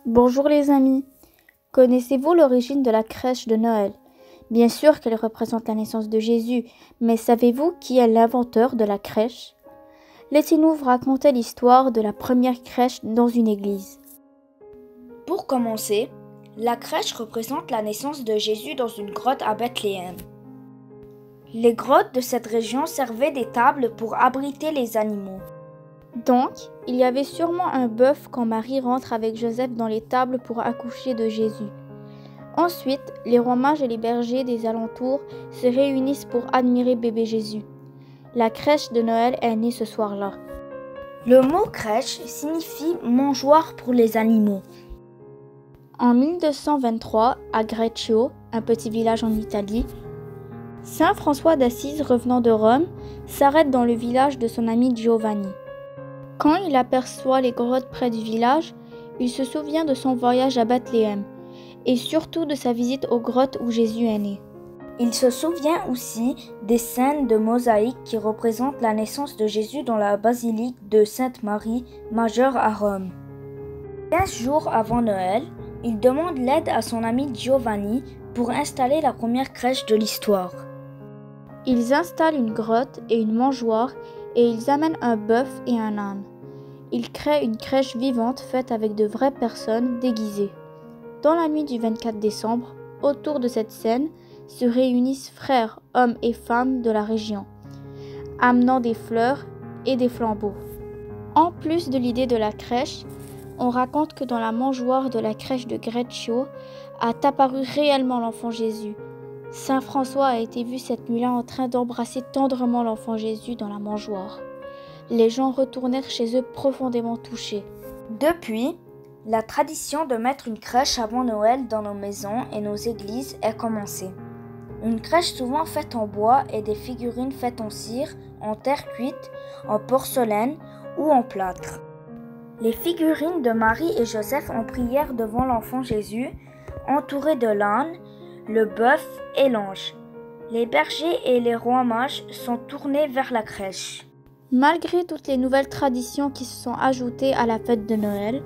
Bonjour les amis, connaissez-vous l'origine de la crèche de Noël? Bien sûr qu'elle représente la naissance de Jésus, mais savez-vous qui est l'inventeur de la crèche? Laissez-nous vous raconter l'histoire de la première crèche dans une église. Pour commencer, la crèche représente la naissance de Jésus dans une grotte à Bethléem. Les grottes de cette région servaient d'étables pour abriter les animaux. Donc, il y avait sûrement un bœuf quand Marie rentre avec Joseph dans l'étable pour accoucher de Jésus. Ensuite, les rois mages et les bergers des alentours se réunissent pour admirer bébé Jésus. La crèche de Noël est née ce soir-là. Le mot crèche signifie mangeoire pour les animaux. En 1223, à Greccio, un petit village en Italie, Saint François d'Assise, revenant de Rome, s'arrête dans le village de son ami Giovanni. Quand il aperçoit les grottes près du village, il se souvient de son voyage à Bethléem et surtout de sa visite aux grottes où Jésus est né. Il se souvient aussi des scènes de mosaïque qui représentent la naissance de Jésus dans la basilique de Sainte-Marie majeure à Rome. 15 jours avant Noël, il demande l'aide à son ami Giovanni pour installer la première crèche de l'histoire. Ils installent une grotte et une mangeoire et ils amènent un bœuf et un âne. Ils créent une crèche vivante faite avec de vraies personnes déguisées. Dans la nuit du 24 décembre, autour de cette scène, se réunissent frères, hommes et femmes de la région, amenant des fleurs et des flambeaux. En plus de l'idée de la crèche, on raconte que dans la mangeoire de la crèche de Greccio a apparu réellement l'enfant Jésus. Saint François a été vu cette nuit-là en train d'embrasser tendrement l'enfant Jésus dans la mangeoire. Les gens retournèrent chez eux profondément touchés. Depuis, la tradition de mettre une crèche avant Noël dans nos maisons et nos églises est commencée. Une crèche souvent faite en bois et des figurines faites en cire, en terre cuite, en porcelaine ou en plâtre. Les figurines de Marie et Joseph en prière devant l'enfant Jésus, entourés de l'âne, le bœuf et l'ange. Les bergers et les rois mages sont tournés vers la crèche. Malgré toutes les nouvelles traditions qui se sont ajoutées à la fête de Noël,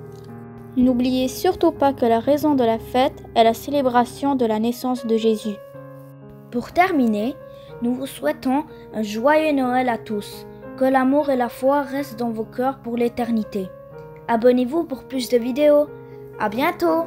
n'oubliez surtout pas que la raison de la fête est la célébration de la naissance de Jésus. Pour terminer, nous vous souhaitons un joyeux Noël à tous. Que l'amour et la foi restent dans vos cœurs pour l'éternité. Abonnez-vous pour plus de vidéos. À bientôt!